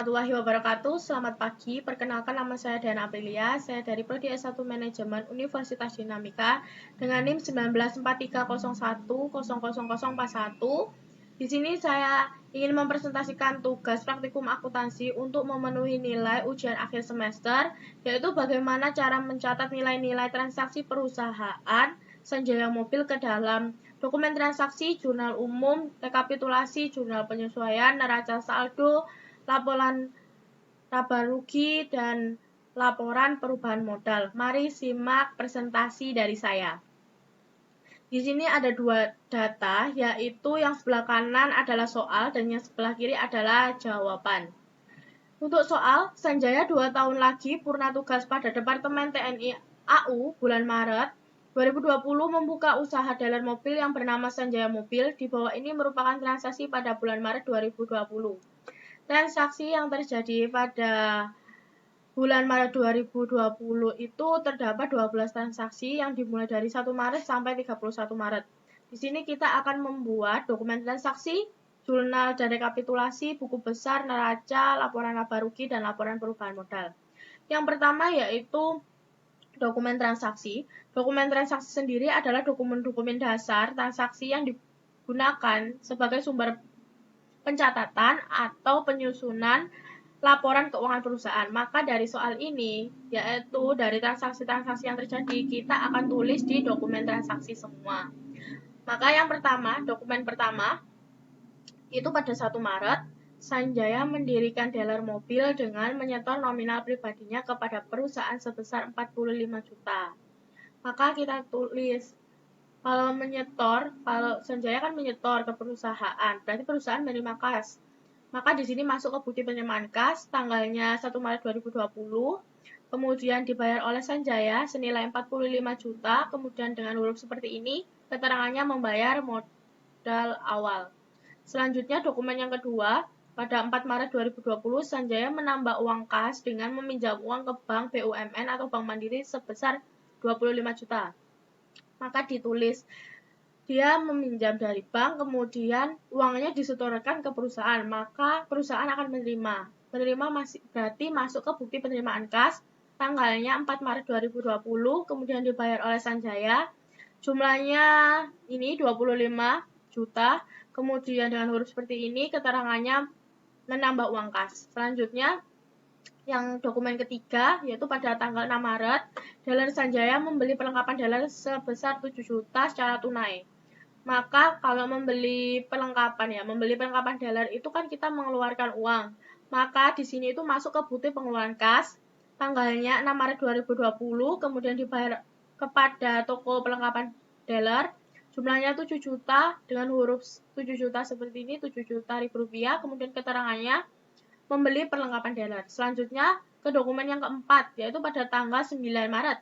Warahmatullahi wabarakatuh. Selamat pagi. Perkenalkan nama saya Diana Aprilia. Saya dari Prodi S1 Manajemen Universitas Dinamika dengan NIM 1943010041. Di sini saya ingin mempresentasikan tugas praktikum akuntansi untuk memenuhi nilai ujian akhir semester, yaitu bagaimana cara mencatat nilai-nilai transaksi perusahaan Sanjaya Mobil ke dalam dokumen transaksi, jurnal umum, rekapitulasi, jurnal penyesuaian, neraca saldo, laporan laba rugi, dan laporan perubahan modal. Mari simak presentasi dari saya. Di sini ada dua data, yaitu yang sebelah kanan adalah soal dan yang sebelah kiri adalah jawaban. Untuk soal, Sanjaya 2 tahun lagi purna tugas pada Departemen TNI AU bulan Maret 2020 membuka usaha dealer mobil yang bernama Sanjaya Mobil. Di bawah ini merupakan transaksi pada bulan Maret 2020. Transaksi yang terjadi pada bulan Maret 2020 itu terdapat 12 transaksi yang dimulai dari 1 Maret sampai 31 Maret. Di sini kita akan membuat dokumen transaksi, jurnal dan rekapitulasi, buku besar, neraca, laporan laba rugi, dan laporan perubahan modal. Yang pertama yaitu dokumen transaksi. Dokumen transaksi sendiri adalah dokumen-dokumen dasar transaksi yang digunakan sebagai sumber pencatatan atau penyusunan laporan keuangan perusahaan. Maka dari soal ini, yaitu dari transaksi-transaksi yang terjadi, kita akan tulis di dokumen transaksi semua. Maka yang pertama, dokumen pertama, itu pada 1 Maret, Sanjaya mendirikan dealer mobil dengan menyetor nominal pribadinya kepada perusahaan sebesar 45 juta. Maka kita tulis, kalau Sanjaya kan menyetor ke perusahaan, berarti perusahaan menerima kas. Maka di sini masuk ke bukti penerimaan kas tanggalnya 1 Maret 2020, kemudian dibayar oleh Sanjaya senilai 45 juta, kemudian dengan huruf seperti ini, keterangannya membayar modal awal. Selanjutnya dokumen yang kedua, pada 4 Maret 2020, Sanjaya menambah uang kas dengan meminjam uang ke bank BUMN atau Bank Mandiri sebesar 25 juta. Maka ditulis, dia meminjam dari bank, kemudian uangnya disetorkan ke perusahaan, maka perusahaan akan menerima. Menerima berarti masuk ke bukti penerimaan kas, tanggalnya 4 Maret 2020, kemudian dibayar oleh Sanjaya. Jumlahnya ini 25 juta, kemudian dengan huruf seperti ini, keterangannya menambah uang kas. Selanjutnya, yang dokumen ketiga, yaitu pada tanggal 6 Maret, dealer Sanjaya membeli perlengkapan dealer sebesar 7 juta secara tunai. Maka kalau membeli perlengkapan dealer itu kan kita mengeluarkan uang. Maka di sini itu masuk ke bukti pengeluaran kas, tanggalnya 6 Maret 2020, kemudian dibayar kepada toko perlengkapan dealer, jumlahnya 7 juta, dengan huruf 7 juta seperti ini, 7 juta rupiah, kemudian keterangannya membeli perlengkapan dealer. Selanjutnya ke dokumen yang keempat, yaitu pada tanggal 9 Maret.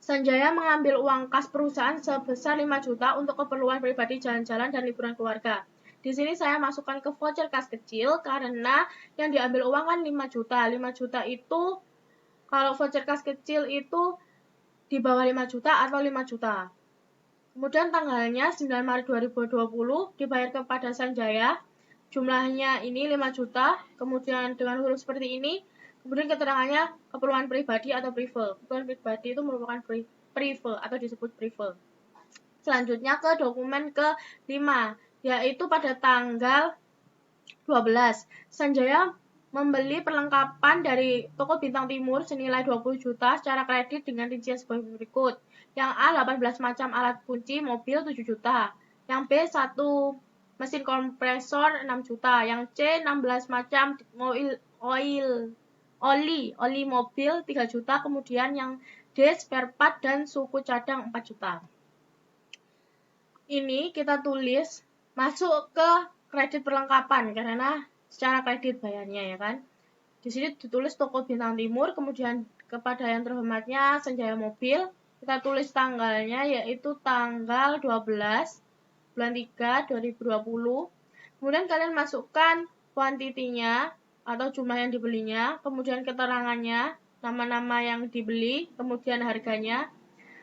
Sanjaya mengambil uang kas perusahaan sebesar 5 juta untuk keperluan pribadi, jalan-jalan, dan liburan keluarga. Di sini saya masukkan ke voucher kas kecil karena yang diambil uang kan 5 juta. 5 juta itu, kalau voucher kas kecil itu di bawah 5 juta atau 5 juta. Kemudian tanggalnya 9 Maret 2020 dibayar kepada Sanjaya. Jumlahnya ini 5 juta, kemudian dengan huruf seperti ini, kemudian keterangannya keperluan pribadi atau privé. Keperluan pribadi itu merupakan privé atau disebut privé. Selanjutnya ke dokumen ke-5, yaitu pada tanggal 12. Sanjaya membeli perlengkapan dari toko Bintang Timur senilai 20 juta secara kredit dengan rincian sebagai berikut. Yang A, 18 macam alat kunci mobil 7 juta. Yang B, 1 mesin kompresor 6 juta. Yang C, 16 macam oli mobil 3 juta. Kemudian yang D, spare part dan suku cadang 4 juta. Ini kita tulis masuk ke kredit perlengkapan karena secara kredit bayarnya, ya kan. Di sini ditulis toko Bintang Timur, kemudian kepada yang terhormatnya Sanjaya Mobil, kita tulis tanggalnya yaitu tanggal 12 bulan 3 2020. Kemudian kalian masukkan kuantitinya atau jumlah yang dibelinya, kemudian keterangannya, nama-nama yang dibeli, kemudian harganya.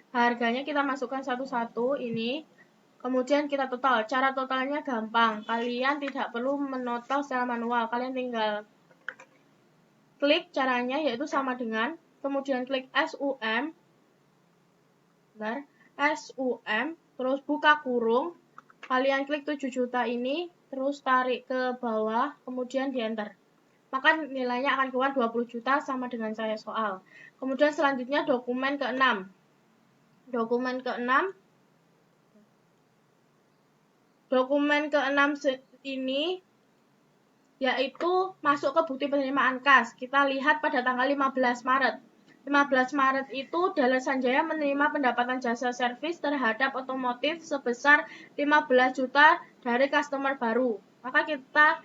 Harganya kita masukkan satu-satu ini. Kemudian kita total. Cara totalnya gampang. Kalian tidak perlu menotal secara manual. Kalian tinggal klik caranya yaitu sama dengan, kemudian klik SUM, terus buka kurung, kalian klik 7 juta ini, terus tarik ke bawah, kemudian di enter. Maka nilainya akan keluar 20 juta sama dengan saya soal. Kemudian selanjutnya dokumen ke-6. Dokumen ke-6 ini yaitu masuk ke bukti penerimaan kas. Kita lihat pada tanggal 15 Maret. 15 Maret itu Dahlia Sanjaya menerima pendapatan jasa servis terhadap otomotif sebesar 15 juta dari customer baru. Maka kita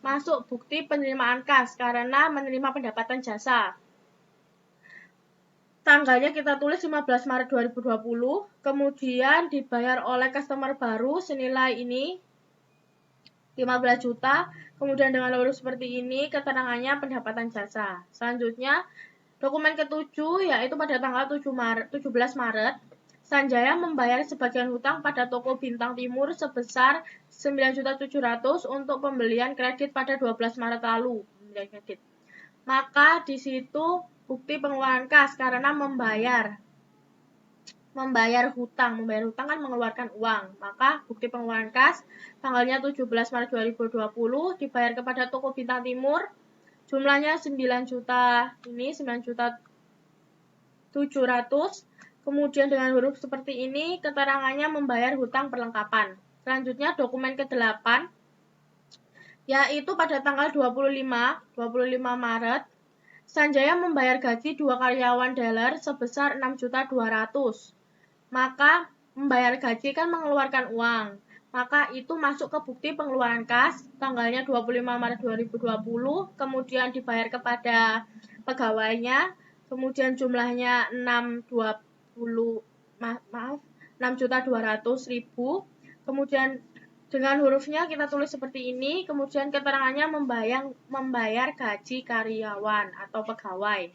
masuk bukti penerimaan kas karena menerima pendapatan jasa. Tanggalnya kita tulis 15 Maret 2020, kemudian dibayar oleh customer baru senilai ini 15 juta, kemudian dengan huruf seperti ini keterangannya pendapatan jasa. Selanjutnya, dokumen ke-7 yaitu pada tanggal 17 Maret, Sanjaya membayar sebagian hutang pada toko Bintang Timur sebesar 9.700.000 untuk pembelian kredit pada 12 Maret lalu. Maka di situ bukti pengeluaran kas karena membayar hutang kan mengeluarkan uang. Maka bukti pengeluaran kas tanggalnya 17 Maret 2020 dibayar kepada toko Bintang Timur jumlahnya 9 juta ini 9.700.000. Kemudian dengan huruf seperti ini keterangannya membayar hutang perlengkapan. Selanjutnya dokumen ke-8 yaitu pada tanggal 25 Maret Sanjaya membayar gaji 2 karyawan Dahlia sebesar 6.200.000. Maka membayar gaji kan mengeluarkan uang. Maka itu masuk ke bukti pengeluaran kas tanggalnya 25 Maret 2020, kemudian dibayar kepada pegawainya, kemudian jumlahnya 6.200.000. Kemudian dengan hurufnya kita tulis seperti ini, kemudian keterangannya membayar gaji karyawan atau pegawai.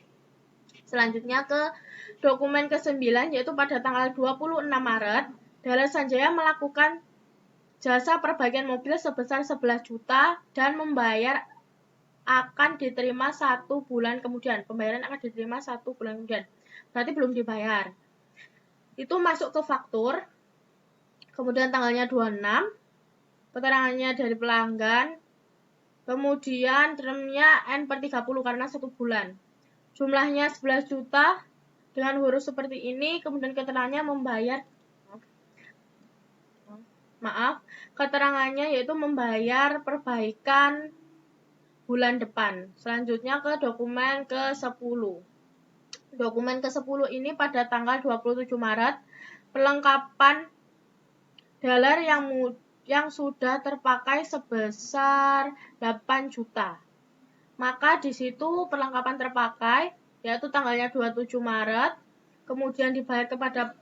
Selanjutnya ke dokumen ke-9 yaitu pada tanggal 26 Maret, Dahlia Sanjaya melakukan jasa perbaikan mobil sebesar 11 juta dan membayar akan diterima 1 bulan kemudian. Pembayaran akan diterima 1 bulan kemudian. Berarti belum dibayar. Itu masuk ke faktur. Kemudian tanggalnya 26. Keterangannya dari pelanggan, kemudian termnya N/30 karena 1 bulan. Jumlahnya 11 juta dengan huruf seperti ini, kemudian keterangannya keterangannya yaitu membayar perbaikan bulan depan. Selanjutnya ke dokumen ke-10. Dokumen ke-10 ini pada tanggal 27 Maret, perlengkapan Dahlia yang sudah terpakai sebesar 8 juta. Maka di situ perlengkapan terpakai yaitu tanggalnya 27 Maret, kemudian dibayar kepada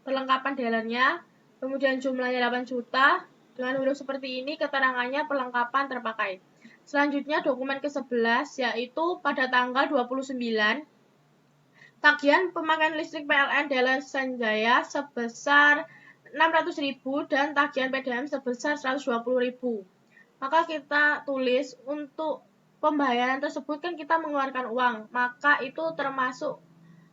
perlengkapan Dahlia, kemudian jumlahnya 8 juta, dengan huruf seperti ini keterangannya perlengkapan terpakai. Selanjutnya dokumen ke-11 yaitu pada tanggal 29, tagihan pemakaian listrik PLN Dahlia Sanjaya sebesar 600.000 dan tagihan PDAM sebesar 120.000. Maka kita tulis untuk pembayaran tersebut kan kita mengeluarkan uang, maka itu termasuk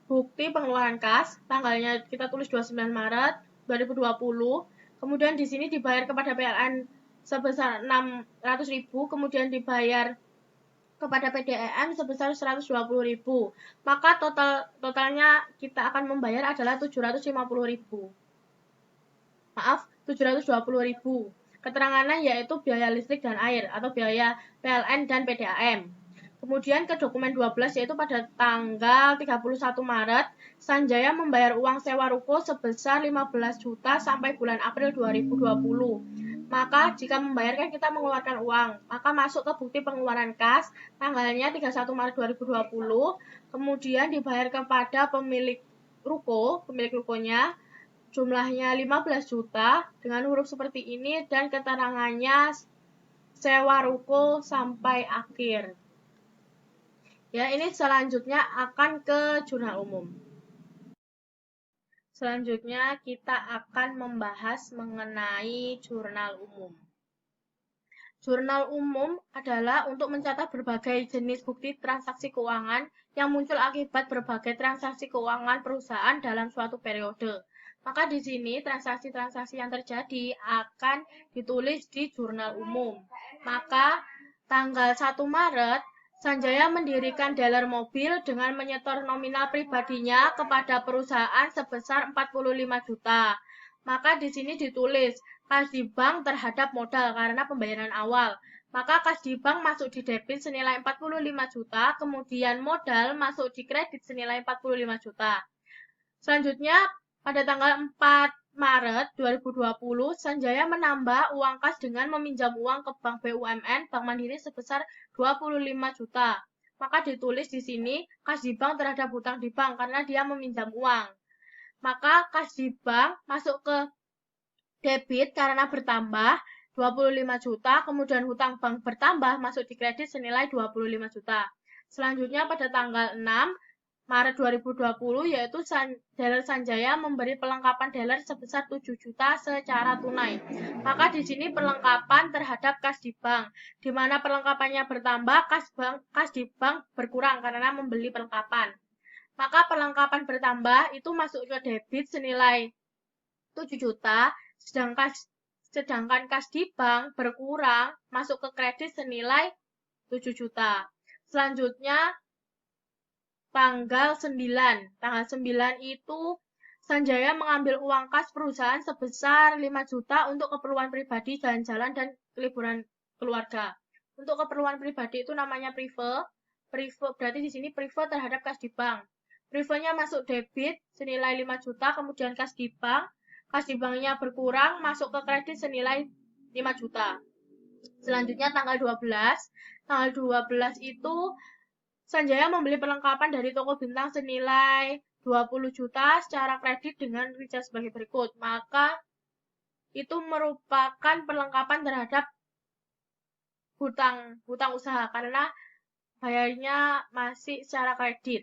bukti pengeluaran kas, tanggalnya kita tulis 29 Maret 2020, kemudian di sini dibayar kepada PLN sebesar 600.000, kemudian dibayar kepada PDAM sebesar 120.000. Maka totalnya kita akan membayar adalah 750.000. 720.000. Keterangannya yaitu biaya listrik dan air atau biaya PLN dan PDAM. Kemudian ke dokumen 12 yaitu pada tanggal 31 Maret, Sanjaya membayar uang sewa ruko sebesar 15 juta sampai bulan April 2020. Maka jika membayarkan kita mengeluarkan uang, maka masuk ke bukti pengeluaran kas tanggalnya 31 Maret 2020, kemudian dibayar kepada pemilik rukonya, jumlahnya 15 juta dengan huruf seperti ini dan keterangannya sewa ruko sampai akhir. Ya, ini selanjutnya akan ke jurnal umum. Selanjutnya kita akan membahas mengenai jurnal umum. Jurnal umum adalah untuk mencatat berbagai jenis bukti transaksi keuangan yang muncul akibat berbagai transaksi keuangan perusahaan dalam suatu periode. Maka di sini transaksi-transaksi yang terjadi akan ditulis di jurnal umum. Maka tanggal 1 Maret, Sanjaya mendirikan dealer mobil dengan menyetor nominal pribadinya kepada perusahaan sebesar 45 juta. Maka di sini ditulis kas di bank terhadap modal karena pembayaran awal. Maka kas di bank masuk di debit senilai 45 juta, kemudian modal masuk di kredit senilai 45 juta. Selanjutnya, pada tanggal 4 Maret 2020, Sanjaya menambah uang kas dengan meminjam uang ke Bank BUMN, Bank Mandiri sebesar 25 juta. Maka ditulis di sini kas di bank terhadap hutang di bank karena dia meminjam uang. Maka kas di bank masuk ke debit karena bertambah 25 juta, kemudian hutang bank bertambah masuk di kredit senilai 25 juta. Selanjutnya pada tanggal 6 Maret 2020 yaitu dealer Sanjaya memberi perlengkapan dealer sebesar 7 juta secara tunai. Maka di sini perlengkapan terhadap kas di bank, di mana perlengkapannya bertambah, kas di bank berkurang karena membeli perlengkapan. Maka perlengkapan bertambah itu masuk ke debit senilai 7 juta, sedangkan kas di bank berkurang masuk ke kredit senilai 7 juta. Selanjutnya tanggal 9 itu Sanjaya mengambil uang kas perusahaan sebesar 5 juta untuk keperluan pribadi, jalan-jalan, dan liburan keluarga. Untuk keperluan pribadi itu namanya prive berarti di sini prive terhadap kas di bank. Privenya masuk debit senilai 5 juta, kemudian kas di banknya berkurang masuk ke kredit senilai 5 juta. Selanjutnya tanggal 12 itu Sanjaya membeli perlengkapan dari toko bintang senilai 20 juta secara kredit dengan rincian sebagai berikut. Maka itu merupakan perlengkapan terhadap hutang usaha karena bayarnya masih secara kredit.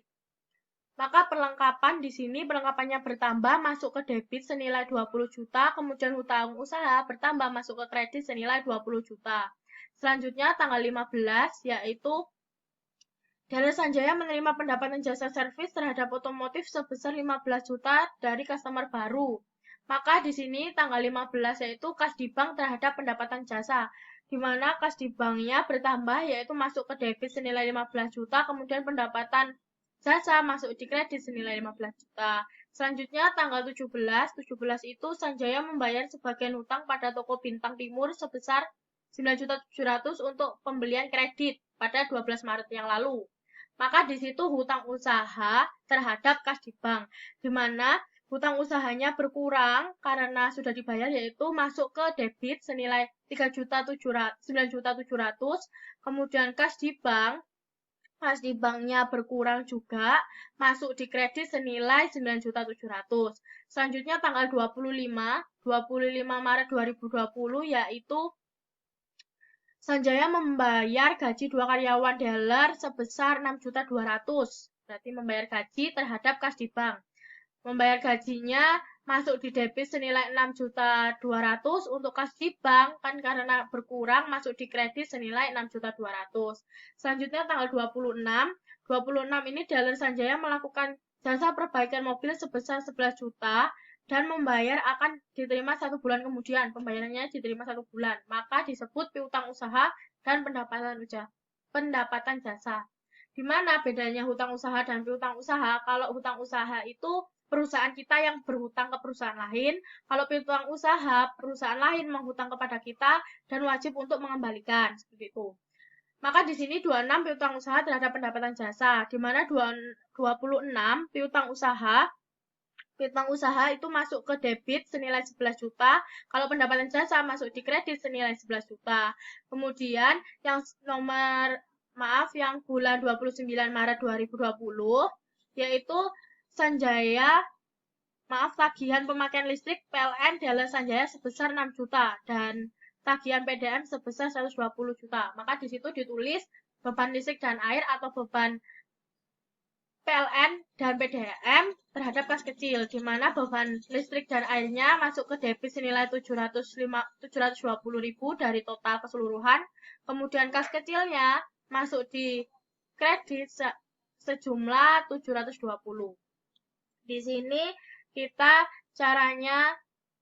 Maka perlengkapan di sini perlengkapannya bertambah masuk ke debit senilai 20 juta, kemudian hutang usaha bertambah masuk ke kredit senilai 20 juta. Selanjutnya tanggal 15 yaitu dealer Sanjaya menerima pendapatan jasa servis terhadap otomotif sebesar 15 juta dari customer baru. Maka di sini tanggal 15 yaitu kas di bank terhadap pendapatan jasa, di mana kas di banknya bertambah yaitu masuk ke debit senilai 15 juta, kemudian pendapatan jasa masuk di kredit senilai 15 juta. Selanjutnya tanggal 17 itu Sanjaya membayar sebagian hutang pada toko Bintang Timur sebesar 9.700.000 untuk pembelian kredit pada 12 Maret yang lalu. Maka di situ hutang usaha terhadap kas di bank, di mana hutang usahanya berkurang karena sudah dibayar yaitu masuk ke debit senilai 9.700.000, kemudian kas di banknya berkurang juga, masuk di kredit senilai 9.700.000. Selanjutnya tanggal 25 Maret 2020 yaitu Sanjaya membayar gaji 2 karyawan dealer sebesar 6.200.000. Berarti membayar gaji terhadap kas di bank. Membayar gajinya masuk di debit senilai 6.200.000 untuk kas di bank kan karena berkurang masuk di kredit senilai 6.200.000. Selanjutnya tanggal 26 ini dealer Sanjaya melakukan jasa perbaikan mobil sebesar 11 juta dan membayar akan diterima 1 bulan kemudian. Pembayarannya diterima 1 bulan. Maka disebut piutang usaha dan pendapatan jasa. Di mana bedanya hutang usaha dan piutang usaha? Kalau hutang usaha itu perusahaan kita yang berhutang ke perusahaan lain. Kalau piutang usaha, perusahaan lain menghutang kepada kita dan wajib untuk mengembalikan. Seperti itu. Maka di sini 26 piutang usaha terhadap pendapatan jasa. Di mana 26 piutang usaha itu masuk ke debit senilai 11 juta, kalau pendapatan jasa masuk di kredit senilai 11 juta. Kemudian yang bulan 29 Maret 2020 yaitu tagihan pemakaian listrik PLN dealer Sanjaya sebesar 6 juta dan tagihan PDM sebesar 120 juta. Maka di situ ditulis beban listrik dan air atau beban PLN dan PDAM terhadap kas kecil, di mana beban listrik dan airnya masuk ke debit senilai 720.000 dari total keseluruhan. Kemudian kas kecilnya masuk di kredit sejumlah 720. Di sini kita caranya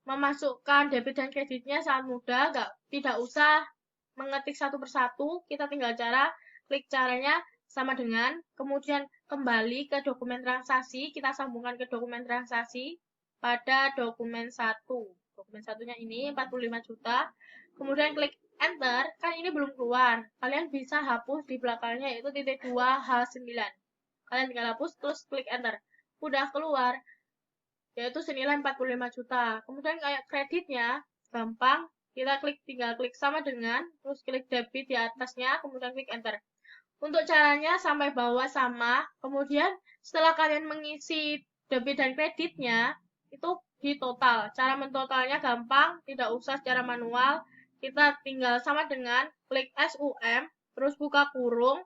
memasukkan debit dan kreditnya sangat mudah, tidak usah mengetik satu persatu, kita tinggal klik caranya sama dengan, kemudian kembali ke dokumen transaksi, kita sambungkan ke dokumen transaksi pada dokumen 1. Dokumen satunya ini 45 juta, kemudian klik enter, kan ini belum keluar, kalian bisa hapus di belakangnya yaitu titik 2H9. Kalian tinggal hapus, terus klik enter. Udah keluar, yaitu senilai 45 juta. Kemudian kayak kreditnya, gampang, kita tinggal klik sama dengan, terus klik debit di atasnya, kemudian klik enter. Untuk caranya sampai bawah sama, kemudian setelah kalian mengisi debit dan kreditnya, itu di total. Cara mentotalnya gampang, tidak usah secara manual, kita tinggal sama dengan klik SUM, terus buka kurung,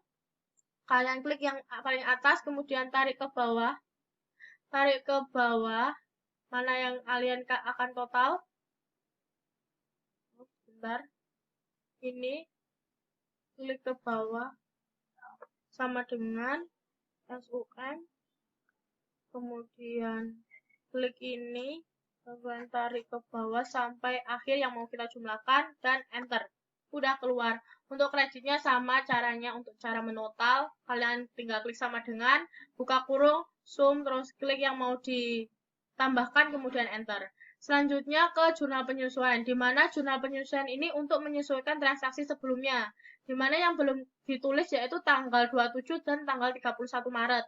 kalian klik yang paling atas, kemudian tarik ke bawah, mana yang kalian akan total. Bentar, ini klik ke bawah sama dengan SUM, kemudian klik ini, kemudian tarik ke bawah sampai akhir yang mau kita jumlahkan, dan enter. Udah keluar. Untuk kreditnya sama caranya. Untuk cara menotal, kalian tinggal klik sama dengan, buka kurung, zoom, terus klik yang mau ditambahkan, kemudian enter. Selanjutnya ke jurnal penyesuaian, di mana jurnal penyesuaian ini untuk menyesuaikan transaksi sebelumnya, di mana yang belum ditulis yaitu tanggal 27 dan tanggal 31 Maret.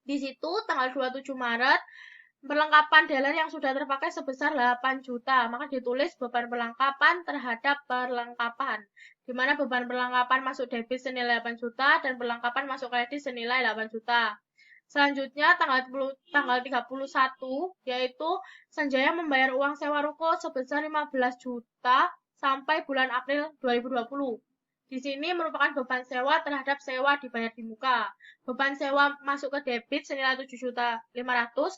Di situ tanggal 27 Maret, perlengkapan dealer yang sudah terpakai sebesar 8 juta, maka ditulis beban perlengkapan terhadap perlengkapan, di mana beban perlengkapan masuk debit senilai 8 juta dan perlengkapan masuk kredit senilai 8 juta. Selanjutnya tanggal 31 yaitu Sanjaya membayar uang sewa ruko sebesar 15 juta sampai bulan April 2020. Di sini merupakan beban sewa terhadap sewa dibayar di muka. Beban sewa masuk ke debit senilai 7.500.000,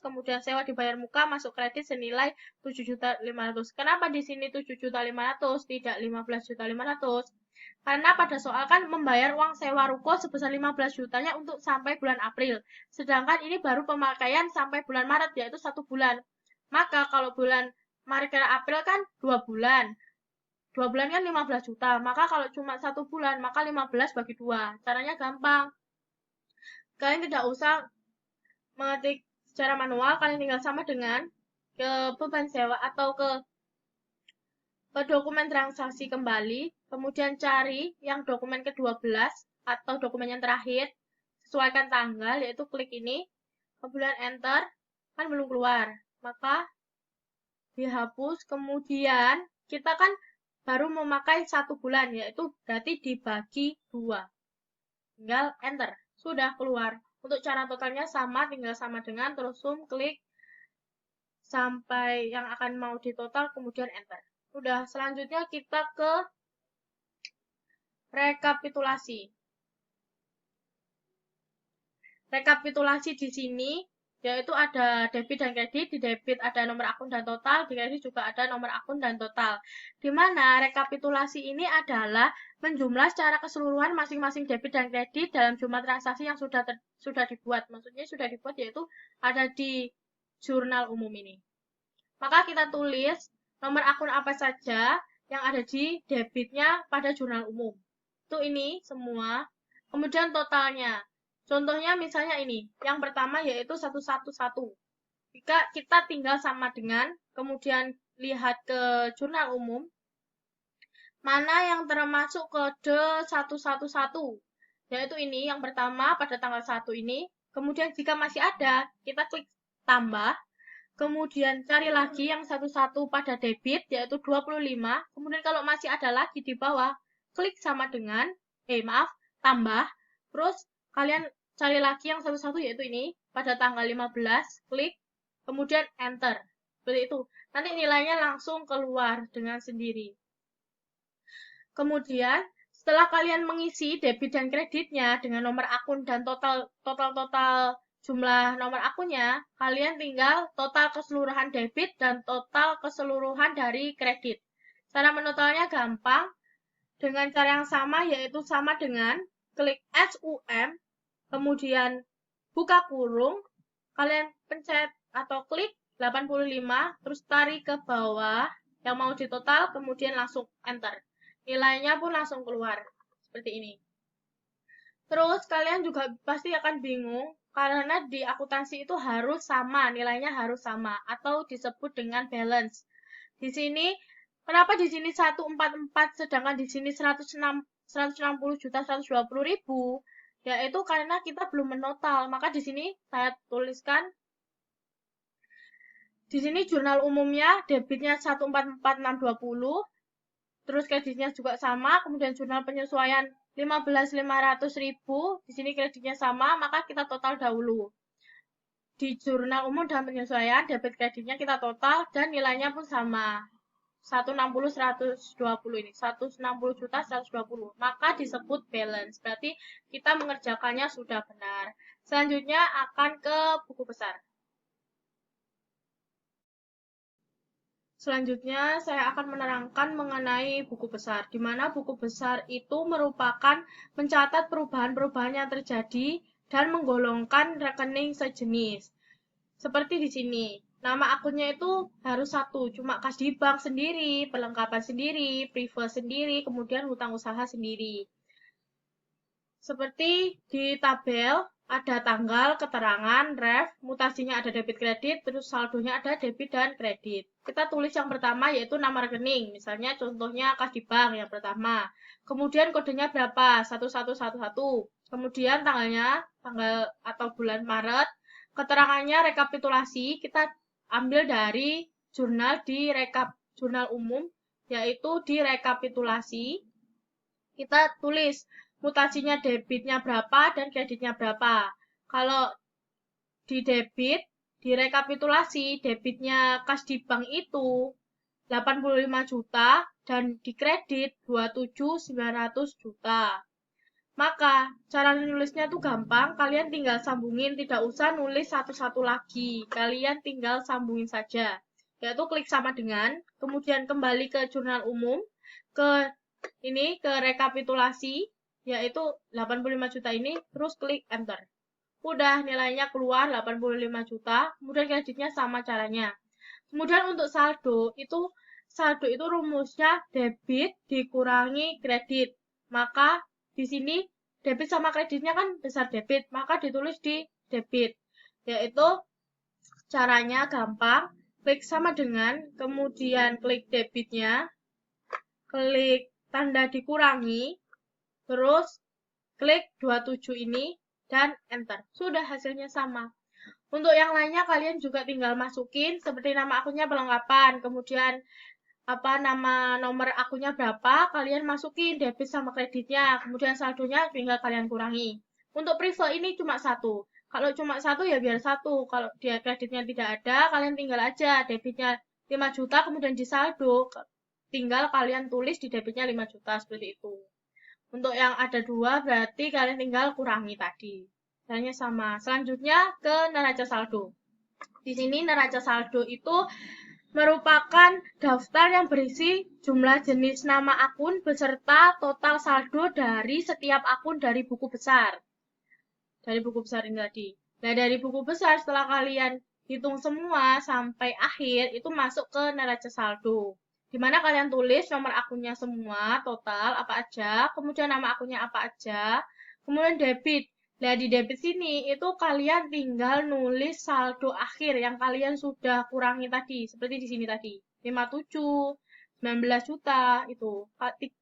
kemudian sewa dibayar muka masuk kredit senilai 7.500.000. Kenapa di sini 7.500.000 tidak 15.500.000? Karena pada soal kan membayar uang sewa ruko sebesar 15 jutanya untuk sampai bulan April. Sedangkan ini baru pemakaian sampai bulan Maret, yaitu 1 bulan. Maka kalau bulan Maret ke April kan 2 bulan. 2 bulan kan 15 juta. Maka kalau cuma 1 bulan, maka 15 bagi 2. Caranya gampang. Kalian tidak usah mengetik secara manual, kalian tinggal sama dengan ke beban sewa atau ke dokumen transaksi kembali, kemudian cari yang dokumen ke-12 atau dokumen yang terakhir, sesuaikan tanggal, yaitu klik ini, kemudian enter, kan belum keluar, maka dihapus, kemudian kita kan baru memakai 1 bulan, yaitu berarti dibagi 2. Tinggal enter, sudah keluar. Untuk cara totalnya sama, tinggal sama dengan, terus zoom, klik, sampai yang akan mau ditotal, kemudian enter. Udah, selanjutnya kita ke rekapitulasi. Rekapitulasi di sini yaitu ada debit dan kredit. Di debit ada nomor akun dan total, di kredit juga ada nomor akun dan total. Di mana rekapitulasi ini adalah menjumlah secara keseluruhan masing-masing debit dan kredit dalam jumlah transaksi yang sudah dibuat. Maksudnya sudah dibuat yaitu ada di jurnal umum ini. Maka kita tulis nomor akun apa saja yang ada di debitnya pada jurnal umum. Itu ini semua. Kemudian totalnya. Contohnya misalnya ini. Yang pertama yaitu 111. Jika kita tinggal sama dengan, kemudian lihat ke jurnal umum, mana yang termasuk kode 111. Yaitu ini yang pertama pada tanggal 1 ini. Kemudian jika masih ada, kita klik tambah. Kemudian cari lagi yang 11 pada debit, yaitu 25. Kemudian kalau masih ada lagi di bawah, klik sama dengan, tambah. Terus kalian cari lagi yang 11 yaitu ini, pada tanggal 15, klik, kemudian enter. Seperti itu. Nanti nilainya langsung keluar dengan sendiri. Kemudian, Setelah kalian mengisi debit dan kreditnya dengan nomor akun dan total jumlah nomor akunnya, kalian tinggal total keseluruhan debit dan total keseluruhan dari kredit. Cara menotalnya gampang, dengan cara yang sama, yaitu sama dengan klik SUM, kemudian buka kurung, kalian pencet atau klik 85, terus tarik ke bawah yang mau ditotal, kemudian langsung enter. Nilainya pun langsung keluar, seperti ini. Terus kalian juga pasti akan bingung, karena di akuntansi itu harus sama, nilainya harus sama, atau disebut dengan balance. Di sini, kenapa di sini 144, sedangkan di sini 160 juta 120 ribu? Yaitu karena kita belum menotal, maka di sini saya tuliskan, di sini jurnal umumnya debitnya 144.620, terus kreditnya juga sama, kemudian jurnal penyesuaian 15.500.000, di sini kreditnya sama, maka kita total dahulu. Di jurnal umum dan penyesuaian, debit kreditnya kita total, dan nilainya pun sama. 160.120 ini, 160 juta 120, maka disebut balance, berarti kita mengerjakannya sudah benar. Selanjutnya akan ke buku besar. Selanjutnya, saya akan menerangkan mengenai buku besar, di mana buku besar itu merupakan mencatat perubahan-perubahan yang terjadi dan menggolongkan rekening sejenis. Seperti di sini, nama akunnya itu harus satu, cuma kas di bank sendiri, perlengkapan sendiri, prive sendiri, kemudian hutang usaha sendiri. Seperti di tabel, ada tanggal, keterangan, ref, mutasinya ada debit kredit, terus saldonya ada debit dan kredit. Kita tulis yang pertama yaitu nama rekening, misalnya contohnya kas di bank yang pertama. Kemudian kodenya berapa? 1111. Kemudian tanggalnya, tanggal atau bulan Maret. Keterangannya rekapitulasi, kita ambil dari jurnal jurnal umum, yaitu di rekapitulasi. Kita tulis mutasinya debitnya berapa dan kreditnya berapa. Kalau di debit, di rekapitulasi, debitnya kas di bank itu 85 juta dan di kredit 27.900 juta. Maka, cara nulisnya tuh gampang, kalian tinggal sambungin, tidak usah nulis satu-satu lagi. Kalian tinggal sambungin saja. Yaitu klik sama dengan, kemudian kembali ke jurnal umum, ke rekapitulasi, yaitu 85 juta ini, terus klik enter. Udah, nilainya keluar 85 juta, kemudian kreditnya sama caranya. Kemudian untuk saldo itu rumusnya debit dikurangi kredit. Maka di sini debit sama kreditnya kan besar debit, maka ditulis di debit. Yaitu caranya gampang, klik sama dengan, kemudian klik debitnya, klik tanda dikurangi, terus klik 27 ini, dan enter. Sudah, hasilnya sama. Untuk yang lainnya kalian juga tinggal masukin, seperti nama akunnya perlengkapan, kemudian nama nomor akunnya berapa, kalian masukin debit sama kreditnya, kemudian saldonya tinggal kalian kurangi. Untuk prive ini cuma satu. Kalau cuma satu ya biar satu. Kalau dia kreditnya tidak ada, kalian tinggal aja debitnya 5 juta, kemudian di saldo tinggal kalian tulis di debitnya 5 juta, seperti itu. Untuk yang ada dua, berarti kalian tinggal kurangi tadi. Caranya sama. Selanjutnya ke neraca saldo. Di sini neraca saldo itu merupakan daftar yang berisi jumlah jenis nama akun beserta total saldo dari setiap akun dari buku besar. Dari buku besar ini tadi. Nah, dari buku besar setelah kalian hitung semua sampai akhir, itu masuk ke neraca saldo. Di mana kalian tulis nomor akunnya semua, total, apa aja, kemudian nama akunnya apa aja, kemudian debit. Nah, di debit sini, itu kalian tinggal nulis saldo akhir yang kalian sudah kurangi tadi, seperti di sini tadi. 57, 19 juta, itu.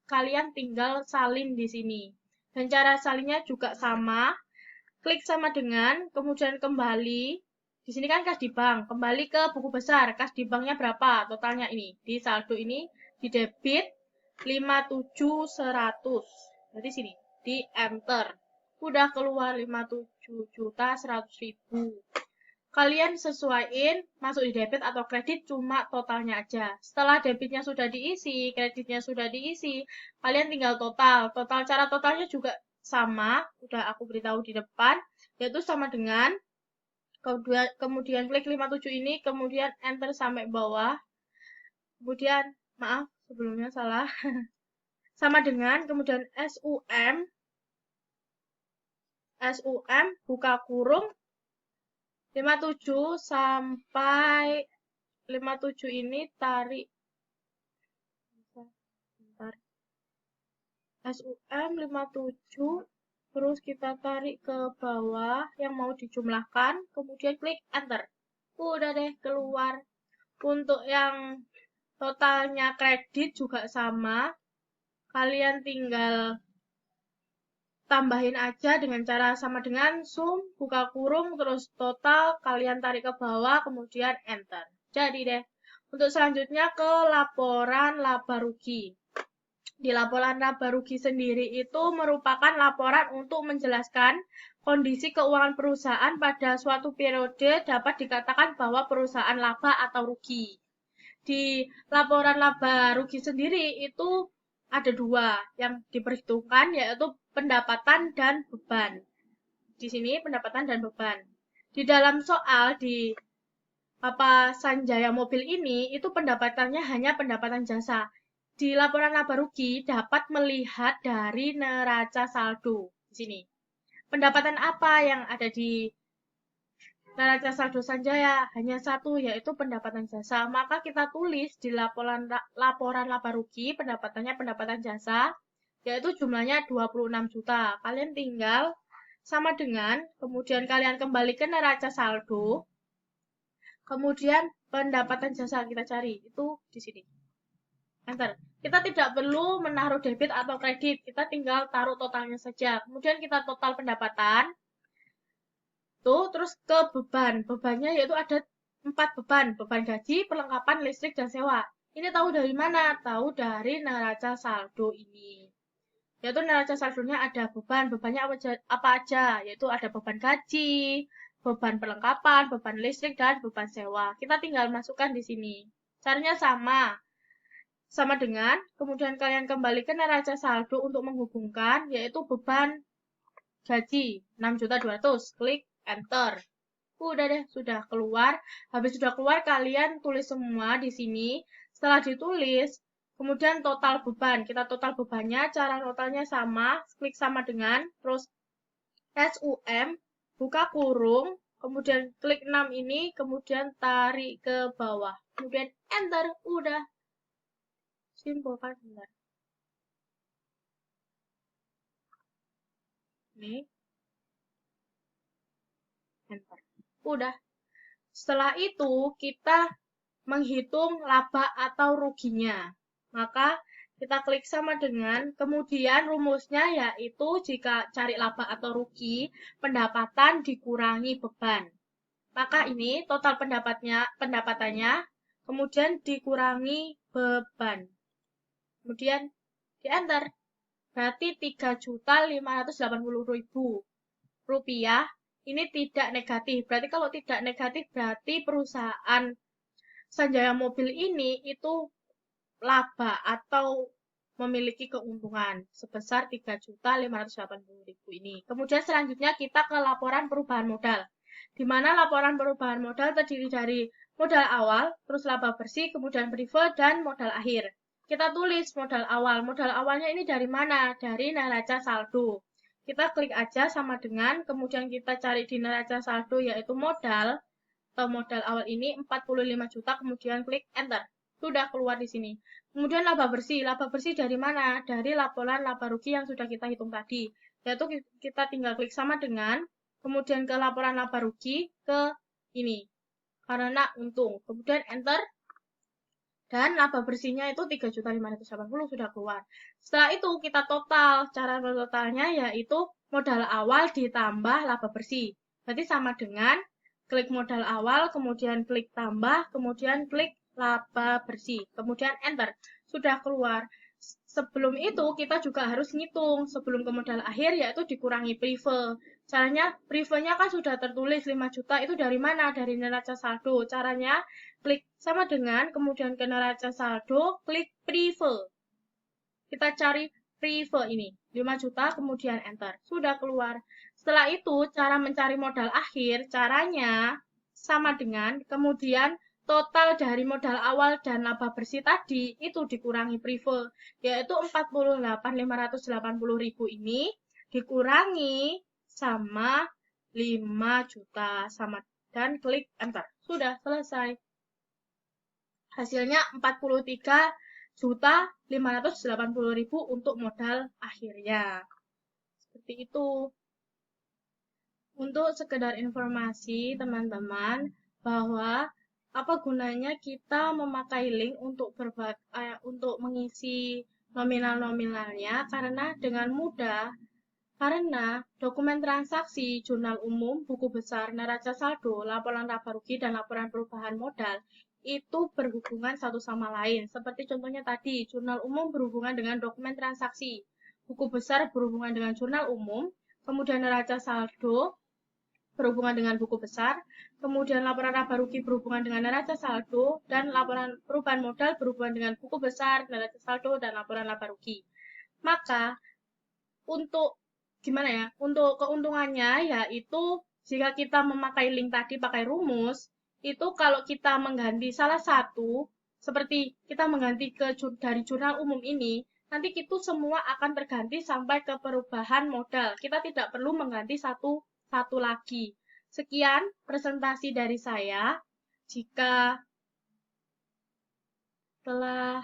Kalian tinggal salin di sini. Dan cara salinnya juga sama, klik sama dengan, kemudian kembali. Di sini kan kas di bank, kembali ke buku besar, kas di banknya berapa, totalnya ini. Di saldo ini, di debit 57.100. Jadi sini, di enter. Udah keluar 57.100.000. kalian sesuaiin masuk di debit atau kredit, cuma totalnya aja. Setelah debitnya sudah diisi, kreditnya sudah diisi, kalian tinggal total. Cara totalnya juga sama, udah aku beritahu di depan, yaitu sama dengan kemudian klik 57 ini, kemudian enter sampai bawah. Kemudian, maaf, sebelumnya salah. Sama dengan, kemudian SUM, buka kurung, 57 sampai 57 ini tarik. Bentar. SUM 57, terus kita tarik ke bawah yang mau dijumlahkan, kemudian klik enter. Udah deh, keluar. Untuk yang totalnya kredit juga sama, kalian tinggal tambahin aja dengan cara sama dengan sum, buka kurung, terus total, kalian tarik ke bawah, kemudian enter. Jadi deh, untuk selanjutnya ke laporan laba rugi. Di laporan laba rugi sendiri itu merupakan laporan untuk menjelaskan kondisi keuangan perusahaan pada suatu periode dapat dikatakan bahwa perusahaan laba atau rugi. Di laporan laba rugi sendiri itu ada dua yang diperhitungkan, yaitu pendapatan dan beban. Di sini pendapatan dan beban. Di dalam soal di Sanjaya Mobil ini itu pendapatannya hanya pendapatan jasa. Di laporan laba rugi dapat melihat dari neraca saldo di sini. Pendapatan apa yang ada di neraca saldo Sanjaya? Hanya satu, yaitu pendapatan jasa. Maka kita tulis di laporan laba rugi pendapatannya pendapatan jasa, yaitu jumlahnya 26 juta. Kalian tinggal sama dengan, kemudian kalian kembali ke neraca saldo, kemudian pendapatan jasa kita cari, itu di sini. Enter. Kita tidak perlu menaruh debit atau kredit, kita tinggal taruh totalnya saja. Kemudian kita total pendapatan, tuh, terus ke beban. Bebannya yaitu ada 4 beban. Beban gaji, perlengkapan, listrik, dan sewa. Ini tahu dari mana? Tahu dari neraca saldo ini. Yaitu neraca saldonya ada beban. Bebannya apa aja? Yaitu ada beban gaji, beban perlengkapan, beban listrik, dan beban sewa. Kita tinggal masukkan di sini. Caranya sama. Sama dengan, kemudian kalian kembali ke neraca saldo untuk menghubungkan, yaitu beban gaji 6.200.000. Klik enter. Udah deh, sudah keluar. Habis sudah keluar, kalian tulis semua di sini. Setelah ditulis, kemudian total beban. Kita total bebannya, cara totalnya sama. Klik sama dengan, terus SUM, buka kurung, kemudian klik 6 ini, kemudian tarik ke bawah. Kemudian enter, udah. Simpel kan? Benar. Ini. Enter. Udah. Setelah itu, kita menghitung laba atau ruginya. Maka, kita klik sama dengan, kemudian rumusnya yaitu jika cari laba atau rugi, pendapatan dikurangi beban. Maka ini total pendapatannya, kemudian dikurangi beban. Kemudian di enter. Berarti 3.580.000 rupiah. Ini tidak negatif. Berarti kalau tidak negatif, berarti perusahaan Sanjaya Mobil ini itu laba atau memiliki keuntungan sebesar 3.580.000 ini. Kemudian selanjutnya kita ke laporan perubahan modal. Di mana laporan perubahan modal terdiri dari modal awal, terus laba bersih, kemudian preferred, dan modal akhir. Kita tulis modal awal. Modal awalnya ini dari mana? Dari neraca saldo. Kita klik aja sama dengan, kemudian kita cari di neraca saldo yaitu modal, atau modal awal ini 45 juta, kemudian klik enter. Sudah keluar di sini. Kemudian laba bersih. Laba bersih dari mana? Dari laporan laba rugi yang sudah kita hitung tadi. Yaitu kita tinggal klik sama dengan, kemudian ke laporan laba rugi, ke ini. Karena untung. Kemudian enter. Dan laba bersihnya itu 3.580.000 sudah keluar. Setelah itu kita total. Cara totalnya yaitu modal awal ditambah laba bersih. Berarti sama dengan klik modal awal, kemudian klik tambah, kemudian klik laba bersih. Kemudian enter. Sudah keluar. Sebelum itu kita juga harus ngitung sebelum ke modal akhir, yaitu dikurangi prive. Caranya, privenya kan sudah tertulis 5 juta, itu dari mana? Dari neraca saldo. Caranya klik sama dengan kemudian ke neraca saldo, klik prive. Kita cari prive ini, 5 juta, kemudian enter. Sudah keluar. Setelah itu, cara mencari modal akhir, caranya sama dengan kemudian total dari modal awal dan laba bersih tadi itu dikurangi prive, yaitu 48.580.000 ini dikurangi sama 5 juta sama, dan klik enter. Sudah selesai. Hasilnya 43.580.000 untuk modal akhirnya. Seperti itu. Untuk sekedar informasi teman-teman, bahwa apa gunanya kita memakai link untuk mengisi nominal-nominalnya, karena dengan mudah, karena dokumen transaksi, jurnal umum, buku besar, neraca saldo, laporan laba rugi, dan laporan perubahan modal itu berhubungan satu sama lain. Seperti contohnya tadi, jurnal umum berhubungan dengan dokumen transaksi, buku besar berhubungan dengan jurnal umum, kemudian neraca saldo berhubungan dengan buku besar, kemudian laporan laba rugi berhubungan dengan neraca saldo, dan laporan perubahan modal berhubungan dengan buku besar, neraca saldo, dan laporan laba rugi. Maka untuk gimana ya? Untuk keuntungannya yaitu jika kita memakai link tadi pakai rumus, itu kalau kita mengganti salah satu, seperti kita mengganti dari jurnal umum ini, nanti itu semua akan terganti sampai ke perubahan modal. Kita tidak perlu mengganti satu lagi. Sekian presentasi dari saya. Jika telah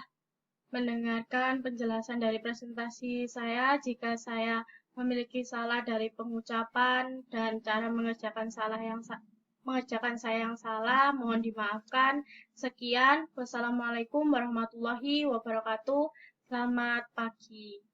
mendengarkan penjelasan dari presentasi saya, jika saya memiliki salah dari pengucapan dan cara mengerjakan saya yang salah, mohon dimaafkan. Sekian, wassalamualaikum warahmatullahi wabarakatuh. Selamat pagi.